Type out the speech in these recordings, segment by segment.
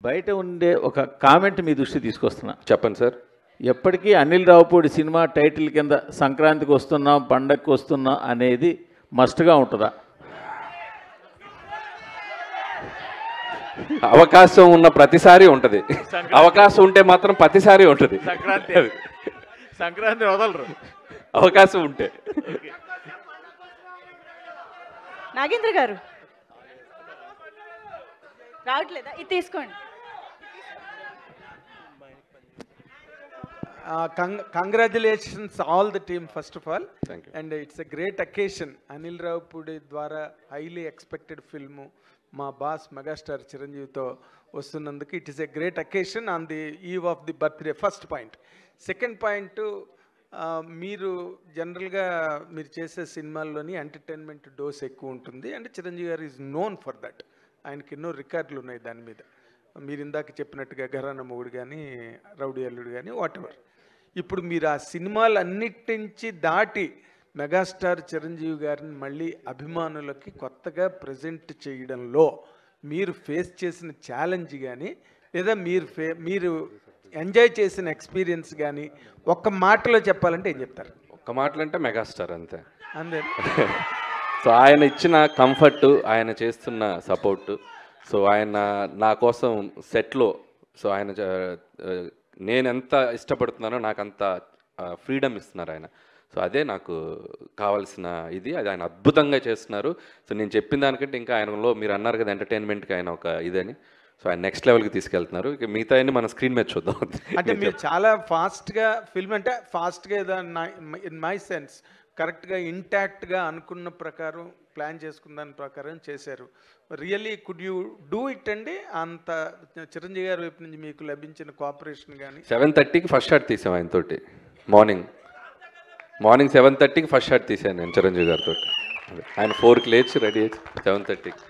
బయట ఉండే ఒక కామెంట్ మీ దృష్టి తీసుకొస్తున్నా. చెప్పండి సార్. ఎప్పటికీ అనిల్ రావుపూడి సినిమా టైటిల్ కింద సంక్రాంతికి వస్తున్నాం, పండగకి వస్తున్నాం అనేది మస్ట్గా ఉంటుందా? అవకాశం ఉన్న ప్రతిసారి ఉంటుంది. అవకాశం ఉంటే మాత్రం ప్రతిసారి ఉంటుంది. సంక్రాంతి వదలరు అవకాశం ఉంటే. నాగేంద్ర గారు రావట్లేదా? ఇది తీసుకోండి. Congratulations all the team first of all. Thank you. And it's a great occasion. Anil Ravipudi ద్వారా హైలీ ఎక్స్పెక్టెడ్ ఫిల్ము మా బాస్ మెగాస్టార్ చిరంజీవితో వస్తున్నందుకు it is a great occasion on the eve of the birthday. First point. Second point, మీరు జనరల్గా మీరు చేసే సినిమాల్లోని entertainment dose ఎక్కువ ఉంటుంది. అండ్ చిరంజీవి గారు ఈజ్ నోన్ ఫర్ దట్. ఆయనకి ఎన్నో రికార్డులు ఉన్నాయి దాని మీద. మీరు ఇందాక చెప్పినట్టుగా ఘరానా మొగుడు కానీ, రౌడీ అల్లుడు కానీ, వాట్ ఎవర్. ఇప్పుడు మీరు ఆ సినిమాలు అన్నిటి నుంచి దాటి మెగాస్టార్ చిరంజీవి గారిని మళ్ళీ అభిమానులకి కొత్తగా ప్రజెంట్ చేయడంలో మీరు ఫేస్ చేసిన ఛాలెంజ్ కానీ, లేదా మీరు ఎంజాయ్ చేసిన ఎక్స్పీరియన్స్ కానీ ఒక్క మాటలో చెప్పాలంటే ఏం చెప్తారు? ఒక్క మాటలు అంటే మెగాస్టార్ అంతే. అంతే. సో ఆయన ఇచ్చిన కంఫర్ట్, ఆయన చేస్తున్న సపోర్టు, సో ఆయన నా కోసం సెట్లో, సో ఆయన నేను ఎంత ఇష్టపడుతున్నానో నాకు అంత ఫ్రీడమ్ ఇస్తున్నారు ఆయన. సో అదే నాకు కావాల్సిన ఇది. అది ఆయన అద్భుతంగా చేస్తున్నారు. సో నేను చెప్పిన దానికంటే ఇంకా ఆయనలో మీరు అన్నారు కదా ఎంటర్టైన్మెంట్కి ఆయన ఒక ఇదని, సో ఆయన నెక్స్ట్ లెవెల్కి తీసుకెళ్తున్నారు. ఇక మిగతా అన్ని మన స్క్రీన్ మీద చూద్దాం. అంటే మీరు చాలా ఫాస్ట్గా ఫిల్మ్, అంటే ఫాస్ట్గా ఏదో ఇన్ మై సెన్స్ కరెక్ట్గా ఇంటాక్ట్గా అనుకున్న ప్రకారం ప్లాన్ చేసుకున్న దాని ప్రకారం చేశారు. Really could you do it అండి? అంత చిరంజీవి గారి వైపు నుంచి మీకు లభించిన కోఆపరేషన్ కానీ. 7:30కి ఫస్ట్ షాట్ తీసాం ఆయనతోటి. మార్నింగ్ 7:30కి ఫస్ట్ షాట్ తీసాను నేను చిరంజీవి గారితో. ఆయన 4కి లేచి రెడీ అయ్యి 7:30కి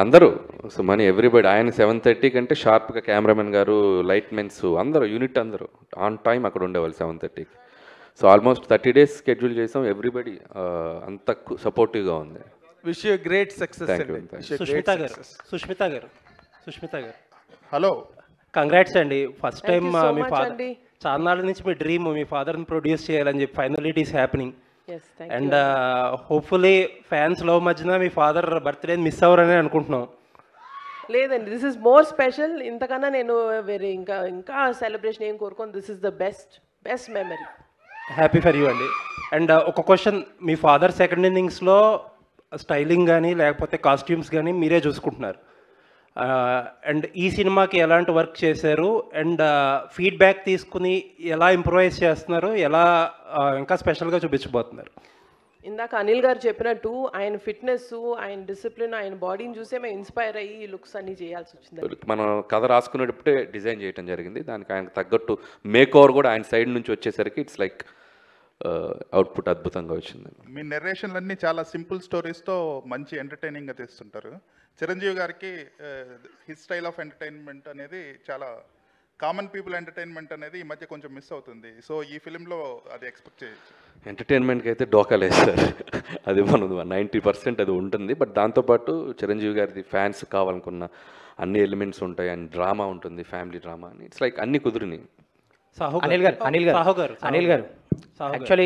అందరూ, సో మనీ ఎవ్రీబడి. ఆయన 7:30 కంటే షార్ప్గా కెమెరామెన్ గారు, లైట్ మెన్స్ అందరూ, యూనిట్ అందరూ ఆన్ టైం అక్కడ ఉండేవాళ్ళు 7:30కి. సో ఆల్మోస్ట్ 30 days స్కెడ్యూల్ చేసాం. ఎవ్రీబడి అంత సపోర్టివ్గా ఉంది. Wish you great success. Sushmita గారు హలో, కంగ్రాట్స్ అండి. ఫస్ట్ టైం మీ ఫాదర్, చాలా నాళ్ళ నుంచి మీ డ్రీమ్ మీ ఫాదర్ని ప్రొడ్యూస్ చేయాలని చెప్పి finally it is happening. And hopefully fans love మధ్యన మీ ఫాదర్ బర్త్డే మిస్ అవ్వరని అనుకుంటున్నాం. లేదండి, దిస్ ఇస్ మోర్ స్పెషల్. ఇంతకన్నా నేను వేరే ఇంకా సెలబ్రేషన్ ఏం కోరుకోను. This is the best memory. Happy for you అండి. అండ్ ఒక క్వశ్చన్, మీ ఫాదర్ సెకండ్ ఇన్నింగ్స్లో స్టైలింగ్ కానీ లేకపోతే కాస్ట్యూమ్స్ కానీ మీరే చూసుకుంటున్నారు. అండ్ ఈ సినిమాకి ఎలాంటి వర్క్ చేశారు, అండ్ ఫీడ్బ్యాక్ తీసుకుని ఎలా ఇంప్రూవైజ్ చేస్తున్నారు, ఎలా ఇంకా స్పెషల్గా చూపించబోతున్నారు? ఇందాక అనిల్ గారు చెప్పినట్టు ఆయన ఫిట్నెస్, ఆయన డిసిప్లిన్, ఆయన బాడీని చూసే మేము ఇన్స్పైర్ అయ్యి ఈ లుక్స్ అన్ని చేయాల్సి వచ్చింది. మనం కథ రాసుకునేటప్పుడే డిజైన్ చేయడం జరిగింది. దానికి ఆయనకు తగ్గట్టు మేక్ ఓవర్ కూడా ఆయన సైడ్ నుంచి వచ్చేసరికి ఇట్స్ లైక్ అవుట్పుట్ అద్భుతంగా వచ్చింది. మీ నెరేషన్లన్నీ చాలా సింపుల్ స్టోరీస్తో మంచి ఎంటర్టైనింగ్గా తీస్తుంటారు. చిరంజీవి గారికి హిస్ స్టైల్ ఆఫ్ ఎంటర్టైన్మెంట్ అనేది చాలా కామన్ పీపుల్ ఎంటర్టైన్మెంట్ అనేది ఈ మధ్య కొంచెం మిస్ అవుతుంది. సో ఈ ఫిలింలో అది ఎక్స్పెక్ట్ చేయొచ్చు. ఎంటర్టైన్మెంట్కి అయితే డోకాలేదు సార్, అది మనది 90% అది ఉంటుంది. బట్ దాంతోపాటు చిరంజీవి గారిది ఫ్యాన్స్ కావాలనుకున్న అన్ని ఎలిమెంట్స్ ఉంటాయి, అండ్ డ్రామా ఉంటుంది, ఫ్యామిలీ డ్రామా అని. ఇట్స్ లైక్ అన్ని కుదిరినాయి. అనిల్ గారు యాక్చువల్లీ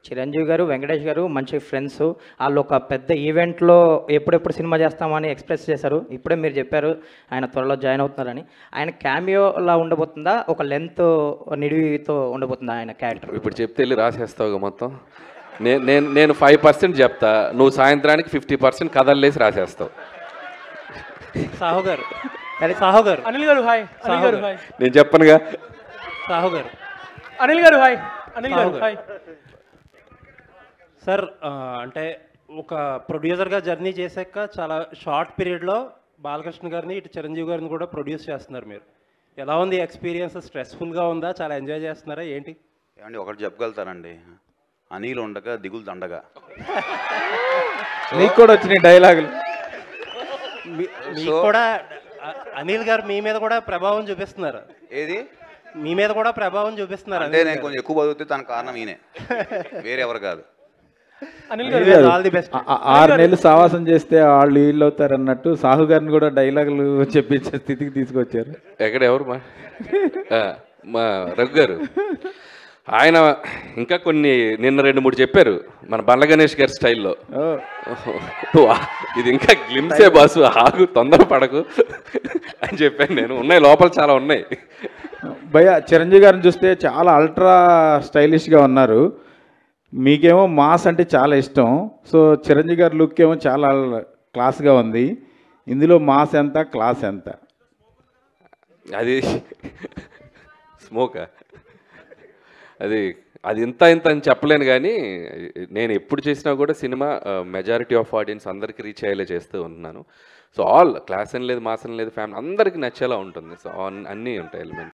చిరంజీవి గారు వెంకటేష్ గారు మంచి ఫ్రెండ్స్. వాళ్ళు ఒక పెద్ద ఈవెంట్లో ఎప్పుడెప్పుడు సినిమా చేస్తామని ఎక్స్ప్రెస్ చేశారు. ఇప్పుడే మీరు చెప్పారు ఆయన త్వరలో జాయిన్ అవుతున్నారని. ఆయన క్యామియోలా ఉండబోతుందా, ఒక లెంత్ నిడివితో ఉండబోతుందా ఆయన క్యారెక్టర్? ఇప్పుడు చెప్తే వెళ్ళి రాసేస్తావు మొత్తం. నేను 5% చెప్తా, నువ్వు సాయంత్రానికి 50% కథల్లేసి రాసేస్తావు. అనిల్ గారు హాయ్. నేను చెప్పనుగా. అనిల్ గారు హాయ్. సార్, అంటే ఒక ప్రొడ్యూసర్గా జర్నీ చేశాక చాలా షార్ట్ పీరియడ్లో బాలకృష్ణ గారిని, ఇటు చిరంజీవి గారిని కూడా ప్రొడ్యూస్ చేస్తున్నారు మీరు. ఎలా ఉంది ఎక్స్పీరియన్స్? స్ట్రెస్ఫుల్గా ఉందా, చాలా ఎంజాయ్ చేస్తున్నారా ఏంటి? ఏమండి ఒకటి చెప్పగలుగుతానండి, అనిల్ ఉండగా దిగులు దండగా. నీకు కూడా వచ్చినాయి డైలాగులు. మీకు కూడా అనిల్ గారు మీ మీద కూడా ప్రభావం చూపిస్తున్నారు. ఏది మీ మీద కూడా ప్రభావం చూపిస్తున్నారు అంటే నేను కొంచెం ఎక్కువ బతుకుతే తన కారణం ఈయనే, వేరెవరు కాదు. అనిల్ Anil గారు గారు, all the best. 6 నెలలు సావాసం చేస్తే వాళ్ళు వీళ్ళు అవుతారు అన్నట్టు సాహు గారిని కూడా డైలాగులు చెప్పించే స్థితికి తీసుకొచ్చారు. ఎక్కడ ఎవరు మా రఘు గారు ఆయన ఇంకా కొన్ని నిన్న 2-3 చెప్పారు మన బండ్ల గణేష్ గారి స్టైల్లో. ఇది ఇంకా గ్లిమ్సే బాసు, ఆగు తొందర పడకు అని చెప్పాను నేను. ఉన్నాయి లోపల చాలా ఉన్నాయి. భయ్య చిరంజీవి గారిని చూస్తే చాలా అల్ట్రా స్టైలిష్గా ఉన్నారు. మీకేమో మాస్ అంటే చాలా ఇష్టం. సో చిరంజీవి గారి లుక్ ఏమో చాలా క్లాస్గా ఉంది. ఇందులో మాస్ ఎంత, క్లాస్ ఎంత? అది స్మోకా, అది ఇంత అని చెప్పలేను. కానీ నేను ఎప్పుడు చేసినా కూడా సినిమా మెజారిటీ ఆఫ్ ఆడియన్స్ అందరికీ రీచ్ అయ్యేలా చేస్తూ ఉంటున్నాను. సో ఆల్ క్లాస్ అని లేదు, మాస్ అని లేదు, ఫ్యామిలీ అందరికీ నచ్చేలా ఉంటుంది. సో అన్నీ ఉంటాయి ఎలిమెంట్స్.